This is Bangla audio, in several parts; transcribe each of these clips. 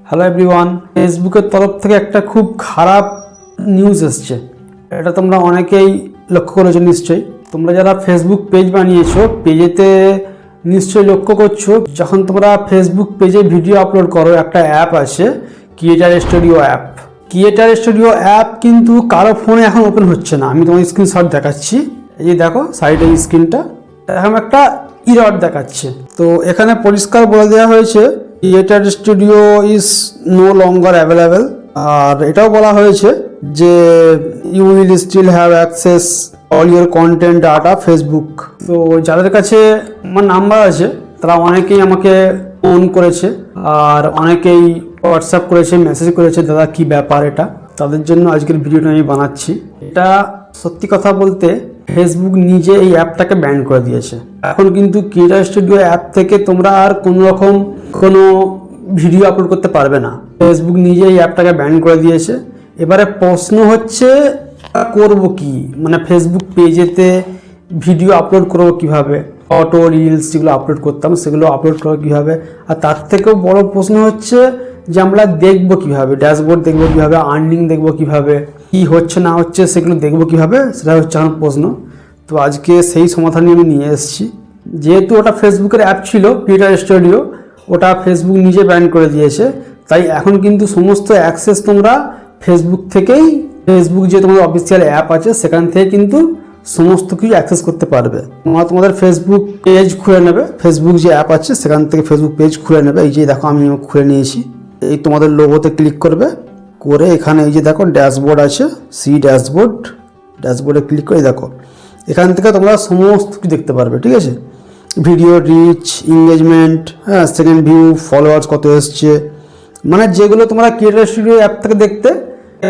হ্যালো এভরিওয়ান, ফেসবুকের তরফ থেকে একটা খুব খারাপ নিউজ এসছে। এটা তোমরা অনেকেই লক্ষ্য করেছো নিশ্চয়ই। তোমরা যারা ফেসবুক পেজ বানিয়েছো, পেজেতে নিশ্চয়ই লক্ষ্য করছো, যখন তোমরা ফেসবুক পেজে ভিডিও আপলোড করো, একটা অ্যাপ আছে creator studio app. Creator studio app কিন্তু কারো ফোনে এখন ওপেন হচ্ছে না। আমি তোমার স্ক্রিনশট দেখাচ্ছি, এই যে দেখো সাইডে স্ক্রিনটা, এখন একটা ইরর দেখাচ্ছে। তো এখানে পরিষ্কার বলে দেওয়া হয়েছে creator studio is no longer available. আর এটাও বলা হয়েছে যে you will still have access all your content data Facebook. তো যাদের কাছে আমার নাম্বার আছে তারা অনেকেই আমাকে ফোন করেছে আর অনেকেই হোয়াটসঅ্যাপ করেছে, মেসেজ করেছে, দাদা কি ব্যাপার এটা। তাদের জন্য আজকের ভিডিওটা আমি বানাচ্ছি। এটা সত্যি কথা বলতে ফেসবুক নিজে এই অ্যাপটাকে ব্যান করে দিয়েছে। এখন কিন্তু ক্রিয়েটার স্টুডিও অ্যাপ থেকে তোমরা আর কোনো রকম কোনো ভিডিও আপলোড করতে পারবে না। ফেসবুক নিজে এই অ্যাপটাকে ব্যান করে দিয়েছে। এবারে প্রশ্ন হচ্ছে করব কি, মানে ফেসবুক পেজেতে ভিডিও আপলোড করবো কিভাবে, ফটো রিলস যেগুলো আপলোড করতাম সেগুলো আপলোড করবো কীভাবে। আর তার থেকেও বড় প্রশ্ন হচ্ছে যে আমরা দেখবো কীভাবে, ড্যাশবোর্ড দেখবো কীভাবে, আর্নিং দেখবো কীভাবে, কী হচ্ছে না হচ্ছে সেগুলো দেখবো কীভাবে, সেটা হচ্ছে আমার প্রশ্ন। তো আজকে সেই সমাধানই আমি নিয়ে এসেছি। যেহেতু ওটা ফেসবুকের অ্যাপ ছিল ক্রিয়েটার স্টুডিও, ওটা ফেসবুক নিজে ব্যান করে দিয়েছে, তাই এখন কিন্তু সমস্ত অ্যাক্সেস তোমরা ফেসবুক থেকেই, ফেসবুক যে তোমাদের অফিসিয়াল অ্যাপ আছে সেখান থেকে কিন্তু সমস্ত কিছু অ্যাক্সেস করতে পারবে। তোমরা তোমাদের ফেসবুক পেজ খুলে নেবে, ফেসবুক যে অ্যাপ আছে সেখান থেকে ফেসবুক পেজ খুলে নেবে। এই যে দেখো আমি খুলে নিয়েছি। এই তোমাদের লোগোতে ক্লিক করবে, করে এখানে এই যে দেখো ড্যাশবোর্ড আছে, সি ড্যাশবোর্ড, ড্যাশবোর্ডে ক্লিক করে দেখো এখান থেকে তোমরা সমস্ত কিছু দেখতে পারবে। ঠিক আছে, ভিডিও রিচ, এঙ্গেজমেন্ট, হ্যাঁ, সেকেন্ড ভিউ, ফলোয়ার্স কত এসছে, মানে যেগুলো তোমরা ক্রিয়েটার স্টুডিও অ্যাপ থেকে দেখতে,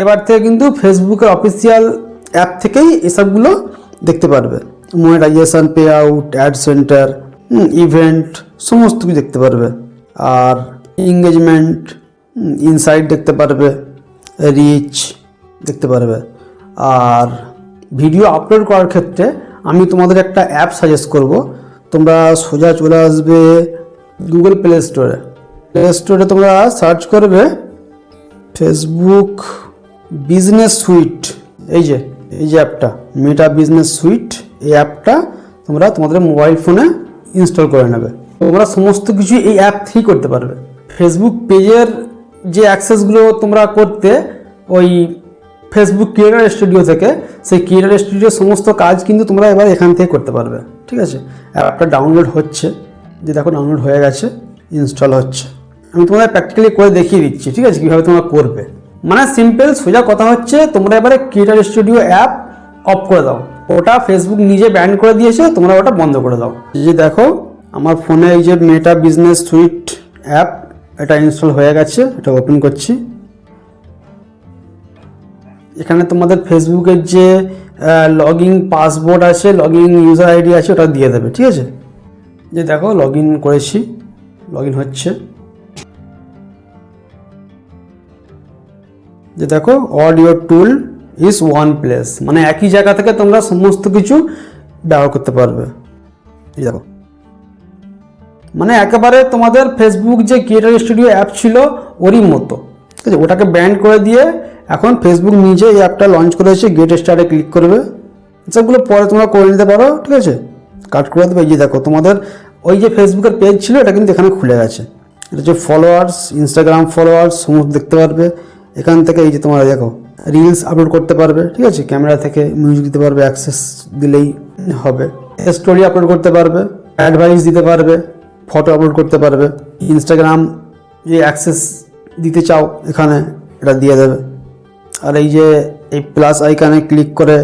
এবার থেকে কিন্তু ফেসবুকের অফিসিয়াল অ্যাপ থেকেই এসবগুলো দেখতে পারবে। Monetisation, pay out, ad centre, event, সমস্ত কিছু দেখতে পারবে। আর এঙ্গেজমেন্ট, ইনসাইট দেখতে পারবে, রিচ দেখতে পারবে। আর ভিডিও আপলোড করার ক্ষেত্রে আমি তোমাদের একটা অ্যাপ সাজেস্ট করব। তোমরা সোজা চলে আসবে গুগল প্লে স্টোরে। প্লে স্টোরে তোমরা সার্চ করবে ফেসবুক বিজনেস সুইট। এই যে অ্যাপটা মেটা বিজনেস সুইট, এই অ্যাপটা তোমরা তোমাদের মোবাইল ফোনে ইনস্টল করে নেবে। তোমরা সমস্ত কিছু এই অ্যাপ থেকেই করতে পারবে। ফেসবুক পেজের যে অ্যাক্সেসগুলো তোমরা করতে ওই ফেসবুক ক্রিয়েটার স্টুডিও থেকে, সেই ক্রিয়েটার স্টুডিওর সমস্ত কাজ কিন্তু তোমরা এবার এখান থেকে করতে পারবে। ঠিক আছে, অ্যাপটা ডাউনলোড হচ্ছে, যে দেখো ডাউনলোড হয়ে গেছে, ইনস্টল হচ্ছে। আমি তোমাদের প্র্যাকটিক্যালি করে দেখিয়ে দিচ্ছি। ঠিক আছে, কীভাবে তোমরা করবে। মানে সিম্পল সোজা কথা হচ্ছে, তোমরা এবারে ক্রিয়েটার স্টুডিও অ্যাপ অফ করে দাও। ওটা ফেসবুক নিজে ব্যান করে দিয়েছে, তোমরা ওটা বন্ধ করে দাও। এই যে দেখো আমার ফোনে এই যে মেটা বিজনেস সুইট অ্যাপ, এটা ইনস্টল হয়ে গেছে। এটা ওপেন করছি। এখানে তোমাদের ফেসবুকের যে লগইন পাসওয়ার্ড আছে, লগইন ইউজার আইডি আছে, ওটা দিয়ে দেবে। ঠিক আছে, যে দেখো লগইন করেছি, লগইন হচ্ছে। যে দেখো all your tool is one place, মানে একই জায়গা থেকে তোমরা সমস্ত কিছু ব্যবহার করতে পারবে। এই দেখো, মানে একেবারে তোমাদের ফেসবুক যে ক্রিয়েটার স্টুডিও অ্যাপ ছিল ওরই মতো। ঠিক আছে, ওটাকে ব্যান করে দিয়ে এখন ফেসবুক নিজে এই অ্যাপটা লঞ্চ করেছে। গেট স্টার্টে ক্লিক করবে, সবগুলো পরে তোমরা করে নিতে পারো। ঠিক আছে, কাট করে দেবে। এই যে দেখো তোমাদের ওই যে ফেসবুকের পেজ ছিল এটা কিন্তু এখানে খুলে গেছে। এটা হচ্ছে ফলোয়ার্স, ইনস্টাগ্রাম ফলোয়ার্স সমস্ত দেখতে পারবে এখান থেকে। এই যে তোমরা দেখো রিলস আপলোড করতে পারবে। ঠিক আছে, ক্যামেরা থেকে মিউজিক দিতে পারবে, অ্যাক্সেস দিলেই হবে। স্টোরি আপলোড করতে পারবে, অ্যাডভাইস দিতে পারবে, ফটো আপলোড করতে পারবে। ইনস্টাগ্রাম যে অ্যাক্সেস দিতে চাও এখানে এটা দিয়ে দেবে। আর এই যে এই প্লাস আইকনে ক্লিক করে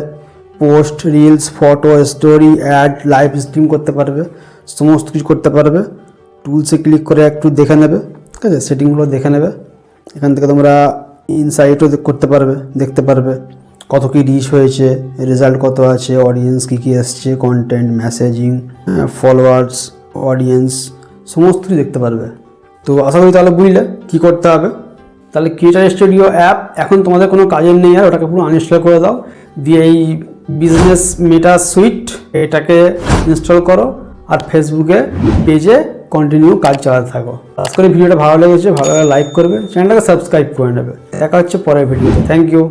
post, reels, photo, story, ad, live stream করতে পারবে, সমস্ত কিছু করতে পারবে। টুলসে ক্লিক করে একটু দেখে নেবে। ঠিক আছে, সেটিংগুলো দেখে নেবে। এখান থেকে তোমরা ইনসাইটও করতে পারবে, দেখতে পারবে কত কী রিচ হয়েছে, রেজাল্ট কত আছে, অডিয়েন্স কী এসছে, কন্টেন্ট, মেসেজিং, ফলোয়ার্স, অডিয়েন্স সমস্ত কিছু দেখতে পারবে। তো আশা করি তাহলে বুঝলে কী করতে হবে। তাহলে ক্রিয়েটার স্টুডিও অ্যাপ এখন তোমাদের কোনো কাজের নেই, আর ওটাকে পুরো আনইনস্টল করে দাও। দিয়ে এই বিজনেস মেটা সুইট এটাকে ইনস্টল করো আর ফেসবুকে পেজে কন্টিনিউ কাজ চালাতে থাকো। আজ করে ভিডিওটা ভালো লেগেছে, ভালো লাগলে লাইক করবে, চ্যানেলটাকে সাবস্ক্রাইব করে নেবে। দেখা হচ্ছে পরের ভিডিওতে। Thank you.